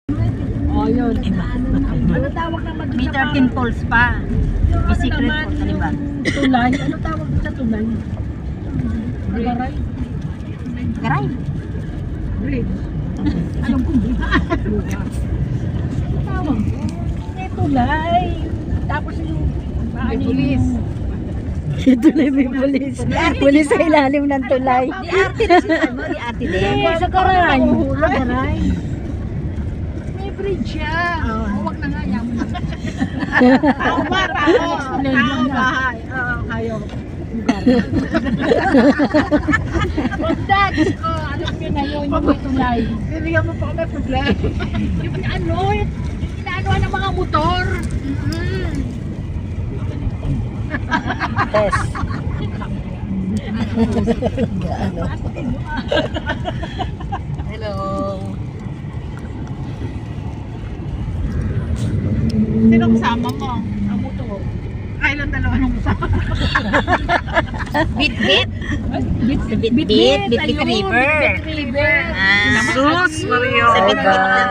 Oh, yun. Iba. Ano tawag naman May 13 falls pa. May secret falls, di ba? Tulay. Ano tawag sa tulay? Garay. Garay. Bridge. Alam ko bridge. Ano tawag? May tulay. Tapos yung pulis. Tulay may pulis. Pulis sa ilalim ng tulay. Di arte na sila mo, di arte din. Sa garay. Sa garay. May bridge siya. Huwag na nga yan. Tao ba? Tao bahay. Kayo. Huwag na. Alam nyo na yun yung may tulay. Bibigyan mo pa kami problema. Yung ano, inaanoan ng mga motor. Test. Hello. Sino kasama mo? Ang motor. Kailan dalawa nung kasama? Bit-bit. Bit-bit. Bit-bit. Bit-bit river. River. Ah. Sus, Mario. Sa Bit-bit.